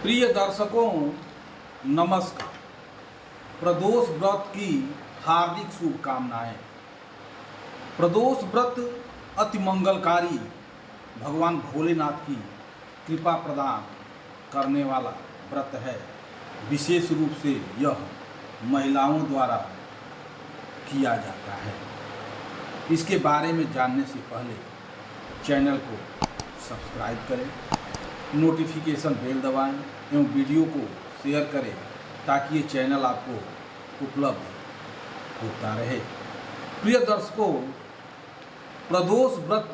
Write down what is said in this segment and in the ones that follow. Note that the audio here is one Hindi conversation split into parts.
प्रिय दर्शकों, नमस्कार। प्रदोष व्रत की हार्दिक शुभकामनाएं। प्रदोष व्रत अति मंगलकारी, भगवान भोलेनाथ की कृपा प्रदान करने वाला व्रत है। विशेष रूप से यह महिलाओं द्वारा किया जाता है। इसके बारे में जानने से पहले चैनल को सब्सक्राइब करें, नोटिफिकेशन बेल दबाएं एवं वीडियो को शेयर करें ताकि ये चैनल आपको उपलब्ध होता रहे। प्रिय दर्शकों, प्रदोष व्रत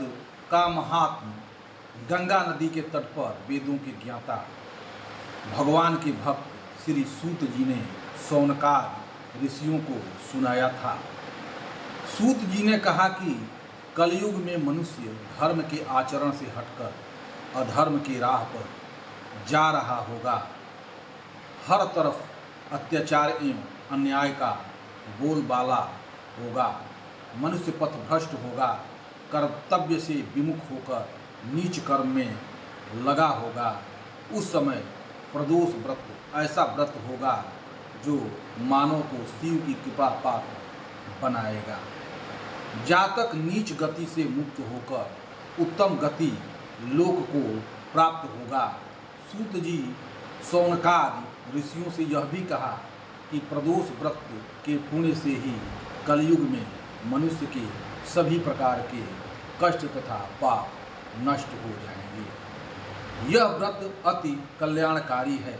का महात्म्य गंगा नदी के तट पर वेदों के ज्ञाता भगवान के भक्त श्री सूत जी ने शौनकाद ऋषियों को सुनाया था। सूत जी ने कहा कि कलयुग में मनुष्य धर्म के आचरण से हटकर अधर्म की राह पर जा रहा होगा। हर तरफ अत्याचार एवं अन्याय का बोलबाला होगा। मनुष्य पथभ्रष्ट होगा, कर्तव्य से विमुख होकर नीच कर्म में लगा होगा। उस समय प्रदोष व्रत ऐसा व्रत होगा जो मानव को शिव की कृपा पात्र बनाएगा। जातक नीच गति से मुक्त होकर उत्तम गति लोक को प्राप्त होगा। सूत जी शौनकादि ऋषियों से यह भी कहा कि प्रदोष व्रत के पुण्य से ही कलयुग में मनुष्य के सभी प्रकार के कष्ट तथा पाप नष्ट हो जाएंगे। यह व्रत अति कल्याणकारी है।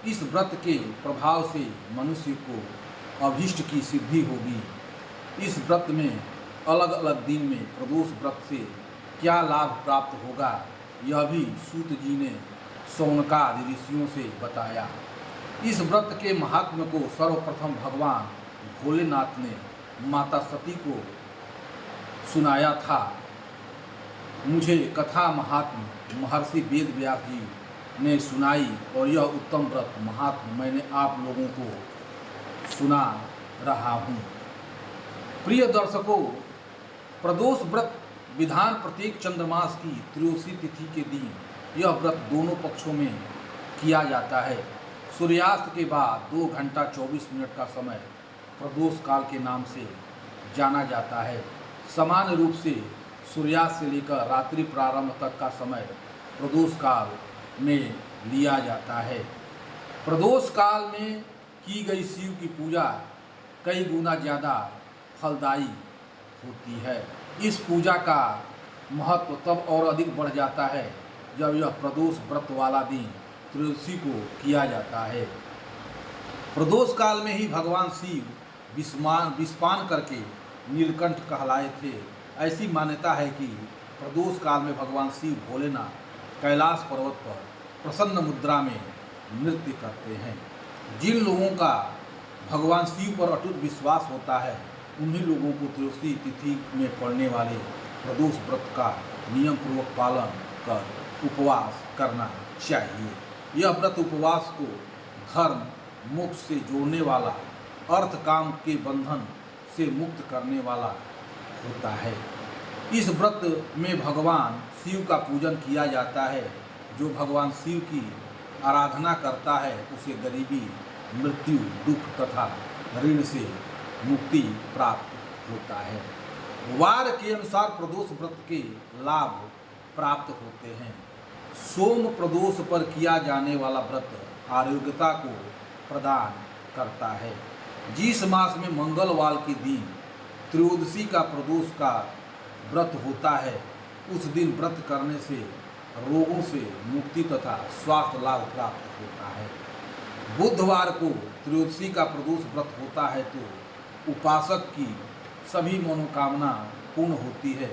इस व्रत के प्रभाव से मनुष्य को अभीष्ट की सिद्धि होगी। इस व्रत में अलग अलग दिन में प्रदोष व्रत से क्या लाभ प्राप्त होगा, यह भी सूत जी ने शौनकादि ऋषियों से बताया। इस व्रत के महात्म्य को सर्वप्रथम भगवान भोलेनाथ ने माता सती को सुनाया था। मुझे कथा महात्म्य महर्षि वेद व्यास जी ने सुनाई और यह उत्तम व्रत महात्म्य मैंने आप लोगों को सुना रहा हूँ। प्रिय दर्शकों, प्रदोष व्रत विधान प्रत्येक चंद्रमास की त्रयोदशी तिथि के दिन यह व्रत दोनों पक्षों में किया जाता है। सूर्यास्त के बाद 2 घंटा 24 मिनट का समय प्रदोष काल के नाम से जाना जाता है। समान रूप से सूर्यास्त से लेकर रात्रि प्रारंभ तक का समय प्रदोष काल में लिया जाता है। प्रदोष काल में की गई शिव की पूजा कई गुना ज़्यादा फलदायी होती है। इस पूजा का महत्व तब और अधिक बढ़ जाता है जब यह प्रदोष व्रत वाला दिन त्रयोदशी को किया जाता है। प्रदोष काल में ही भगवान शिव विषपान करके नीलकंठ कहलाए थे। ऐसी मान्यता है कि प्रदोष काल में भगवान शिव भोलेनाथ कैलाश पर्वत पर प्रसन्न मुद्रा में नृत्य करते हैं। जिन लोगों का भगवान शिव पर अटूट विश्वास होता है उन्हीं लोगों को त्रयोदशी तिथि में पड़ने वाले प्रदोष व्रत का नियम पूर्वक पालन कर उपवास करना चाहिए। यह व्रत उपवास को धर्म मोक्ष से जोड़ने वाला, अर्थ काम के बंधन से मुक्त करने वाला होता है। इस व्रत में भगवान शिव का पूजन किया जाता है। जो भगवान शिव की आराधना करता है उसे गरीबी, मृत्यु, दुख तथा ऋण से मुक्ति प्राप्त होता है। वार के अनुसार प्रदोष व्रत के लाभ प्राप्त होते हैं। सोम प्रदोष पर किया जाने वाला व्रत आरोग्यता को प्रदान करता है। जिस मास में मंगलवार के दिन त्रयोदशी का प्रदोष का व्रत होता है उस दिन व्रत करने से रोगों से मुक्ति तथा स्वास्थ्य लाभ प्राप्त होता है। बुधवार को त्रयोदशी का प्रदोष व्रत होता है तो उपासक की सभी मनोकामना पूर्ण होती है,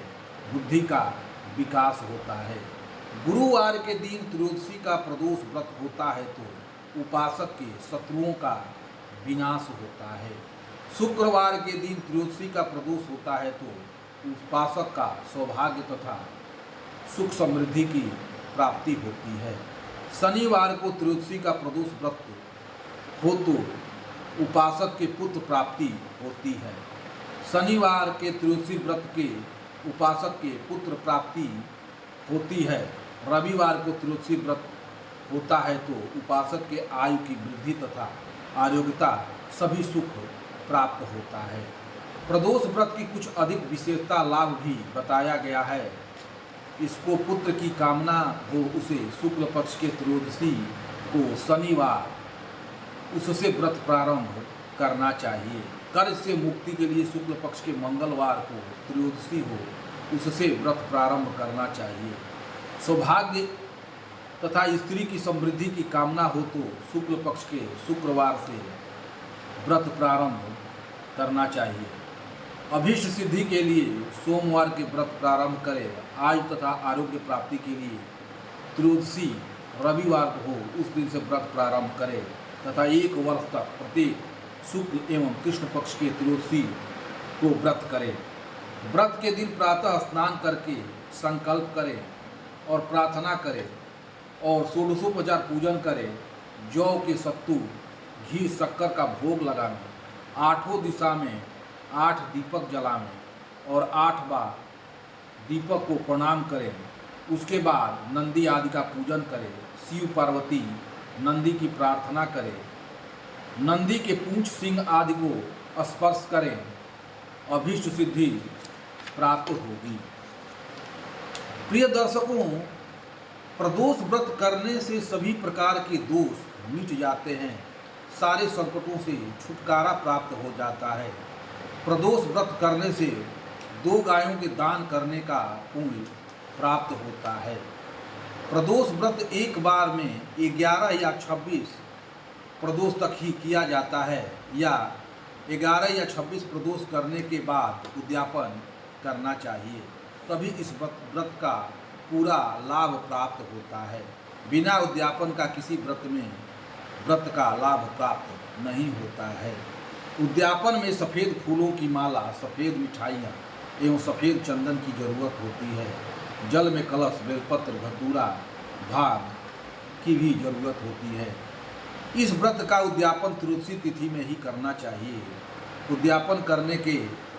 बुद्धि का विकास होता है। गुरुवार के दिन त्रयोदशी का प्रदोष व्रत होता है तो उपासक के शत्रुओं का विनाश होता है। शुक्रवार के दिन त्रयोदशी का प्रदोष होता है तो उपासक का सौभाग्य तथा सुख समृद्धि की प्राप्ति होती है। शनिवार को त्रयोदशी का प्रदोष व्रत हो तो उपासक के पुत्र प्राप्ति होती है। शनिवार के त्रयोदशी व्रत के उपासक के पुत्र प्राप्ति होती है। रविवार को त्रयोदशी व्रत होता है तो उपासक के आयु की वृद्धि तथा आरोग्यता सभी सुख प्राप्त होता है। प्रदोष व्रत की कुछ अधिक विशेषता लाभ भी बताया गया है। इसको पुत्र की कामना हो उसे शुक्ल पक्ष के त्रयोदशी को शनिवार उससे व्रत प्रारंभ करना चाहिए। कर्ज से मुक्ति के लिए शुक्ल पक्ष के मंगलवार को त्रयोदशी हो उससे व्रत प्रारंभ करना चाहिए। सौभाग्य तथा स्त्री की समृद्धि की कामना हो तो शुक्ल पक्ष के शुक्रवार से व्रत प्रारंभ करना चाहिए। अभीष्ट सिद्धि के लिए सोमवार के व्रत प्रारंभ करें। आयु तथा आरोग्य प्राप्ति के लिए त्रयोदशी रविवार हो उस दिन से व्रत प्रारंभ करें तथा 1 वर्ष तक प्रत्येक शुक्ल एवं कृष्ण पक्ष के त्रयोदशी को व्रत करें। व्रत के दिन प्रातः स्नान करके संकल्प करें और प्रार्थना करें और षोडशोपचार पूजन करें। जौ के सत्तू घी शक्कर का भोग लगाएं। 8 दिशा में 8 दीपक जलाएं और 8 बार दीपक को प्रणाम करें। उसके बाद नंदी आदि का पूजन करें। शिव पार्वती नंदी की प्रार्थना करें। नंदी के पूंछ सिंह आदि को स्पर्श करें। अभीष्ट सिद्धि प्राप्त होगी। प्रिय दर्शकों, प्रदोष व्रत करने से सभी प्रकार के दोष मिट जाते हैं। सारे संकटों से छुटकारा प्राप्त हो जाता है। प्रदोष व्रत करने से 2 गायों के दान करने का पुण्य प्राप्त होता है। प्रदोष व्रत एक बार में 11 या 26 प्रदोष तक ही किया जाता है या 11 या 26 प्रदोष करने के बाद उद्यापन करना चाहिए, तभी इस व्रत का पूरा लाभ प्राप्त होता है। बिना उद्यापन का किसी व्रत का लाभ प्राप्त नहीं होता है। उद्यापन में सफ़ेद फूलों की माला, सफ़ेद मिठाइयाँ एवं सफ़ेद चंदन की जरूरत होती है। जल में कलश, बेलपत्र, धतूरा, भांग की भी जरूरत होती है। इस व्रत का उद्यापन त्रयोदशी तिथि में ही करना चाहिए। उद्यापन करने के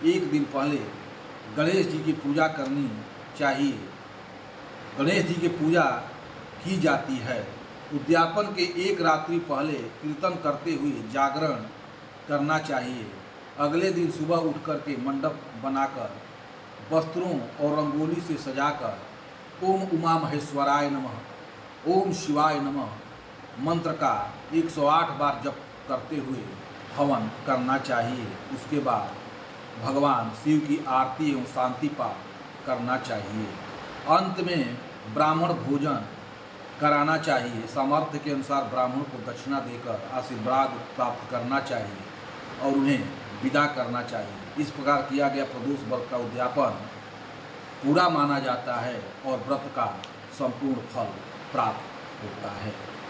1 दिन पहले गणेश जी की पूजा करनी चाहिए। गणेश जी की पूजा की जाती है। उद्यापन के 1 रात्रि पहले कीर्तन करते हुए जागरण करना चाहिए। अगले दिन सुबह उठ कर के मंडप बनाकर वस्त्रों और रंगोली से सजाकर ओम उमा महेश्वराय नमः, ओम शिवाय नमः मंत्र का 108 बार जप करते हुए हवन करना चाहिए। उसके बाद भगवान शिव की आरती एवं शांति पाठ करना चाहिए। अंत में ब्राह्मण भोजन कराना चाहिए। सामर्थ्य के अनुसार ब्राह्मण को दक्षिणा देकर आशीर्वाद प्राप्त करना चाहिए और उन्हें विदा करना चाहिए। इस प्रकार किया गया प्रदोष व्रत का उद्यापन पूरा माना जाता है और व्रत का संपूर्ण फल प्राप्त होता है।